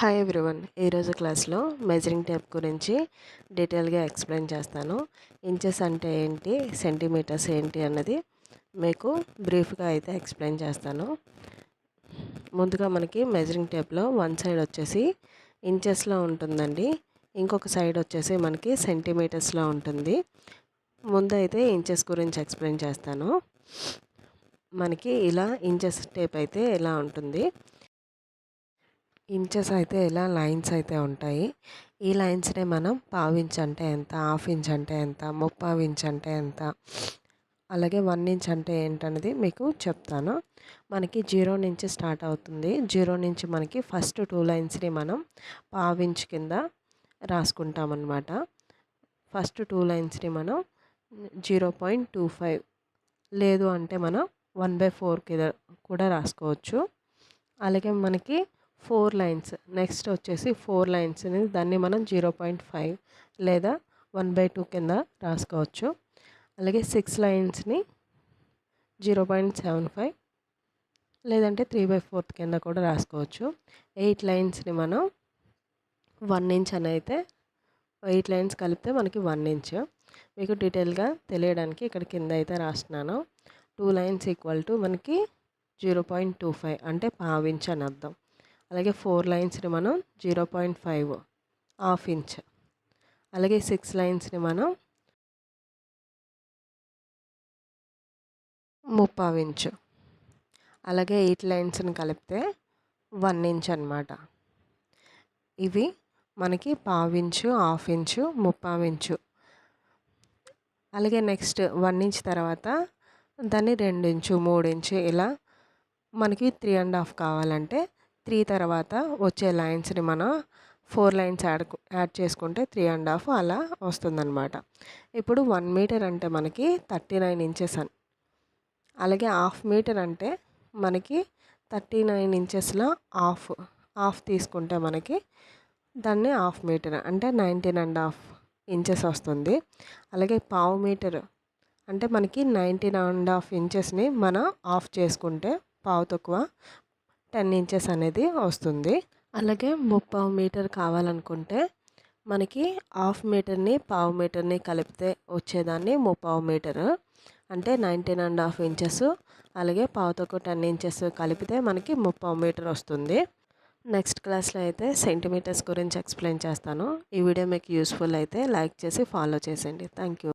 Hi everyone, ఈరోజు క్లాస్లో measuring tape గురించి డీటెయిల్గా ఎక్స్ప్లెయిన్ చేస్తాను. ఇంచెస్ అంటే ఏంటి, సెంటీమీటర్స్ ఏంటి అన్నది మీకు బ్రీఫ్గా అయితే ఎక్స్ప్లెయిన్ చేస్తాను. ముందుగా మనకి మెజరింగ్ టేప్లో వన్ సైడ్ వచ్చేసి ఇంచెస్లో ఉంటుందండి, ఇంకొక సైడ్ వచ్చేసి మనకి సెంటీమీటర్స్లో ఉంటుంది. ముందైతే ఇంచెస్ గురించి ఎక్స్ప్లెయిన్ చేస్తాను. మనకి ఇలా ఇంచెస్ టేప్ అయితే ఇలా ఉంటుంది. ఇంచెస్ అయితే ఇలా లైన్స్ అయితే ఉంటాయి. ఈ లైన్స్నే మనం పావించ్ అంటే ఎంత, హాఫ్ ఇంచ్ అంటే ఎంత, ముప్పావు ఇంచ్ అంటే ఎంత, అలాగే 1 ఇంచ్ అంటే ఏంటనేది మీకు చెప్తాను. మనకి 0 నుంచి స్టార్ట్ అవుతుంది. 0 నుంచి మనకి ఫస్ట్ 2 లైన్స్ని మనం పావించ్ కింద రాసుకుంటామన్నమాట. ఫస్ట్ 2 లైన్స్ని మనం 0.25 లేదు అంటే మనం 1/4 కింద కూడా రాసుకోవచ్చు. అలాగే మనకి 4 లైన్స్, నెక్స్ట్ వచ్చేసి 4 లైన్స్ని దాన్ని మనం 0.5 లేదా 1/2 కింద రాసుకోవచ్చు. అలాగే 6 లైన్స్ని 0.75 లేదంటే 3/4 కింద కూడా రాసుకోవచ్చు. 8 లైన్స్ని మనం 1 ఇంచ్ అని అయితే 8 లైన్స్ కలిపితే మనకి 1 ఇంచ్. మీకు డీటెయిల్గా తెలియడానికి ఇక్కడ కింద అయితే రాస్తున్నాను. 2 లైన్స్ ఈక్వల్ టు మనకి 0.25 అంటే పావు ఇంచ్ అని అర్థం. అలాగే 4 లైన్స్ని మనం 0.5 హాఫ్ ఇంచ్. అలాగే 6 లైన్స్ని మనం ముప్పావు ఇంచు. అలాగే 8 లైన్స్ని కలిపితే 1 ఇంచ్ అనమాట. ఇవి మనకి పావించు, హాఫ్ ఇంచు, ముప్పావు ఇంచు. అలాగే నెక్స్ట్ 1 ఇంచ్ తర్వాత దాన్ని 2 ఇంచు, 3 ఇంచు ఇలా మనకి 3.5 కావాలంటే 3 తర్వాత వచ్చే లైన్స్ని మనం 4 లైన్స్ యాడ్ చేసుకుంటే 3.5 అలా వస్తుందన్నమాట. ఇప్పుడు 1 మీటర్ అంటే మనకి 39 ఇంచెస్ అని. అలాగే హాఫ్ మీటర్ అంటే మనకి 39 ఇంచెస్లో హాఫ్ తీసుకుంటే మనకి దాన్ని హాఫ్ మీటర్ అంటే 19.5 ఇంచెస్ వస్తుంది. అలాగే పావు మీటర్ అంటే మనకి 19.5 ఇంచెస్ని మనం హాఫ్ చేసుకుంటే పావు తక్కువ 10 ఇంచెస్ అనేది వస్తుంది. అలాగే ముప్పావు మీటర్ కావాలనుకుంటే మనకి హాఫ్ మీటర్ని పావు మీటర్ని కలిపితే వచ్చేదాన్ని ముప్పావు మీటరు అంటే 19.5 ఇంచెస్. అలాగే పావు తక్కువ 10 ఇంచెస్ కలిపితే మనకి ముప్పావు మీటర్ వస్తుంది. నెక్స్ట్ క్లాస్లో అయితే సెంటీమీటర్స్ గురించి ఎక్స్ప్లెయిన్ చేస్తాను. ఈ వీడియో మీకు యూస్ఫుల్ అయితే లైక్ చేసి ఫాలో చేసేయండి. Thank you.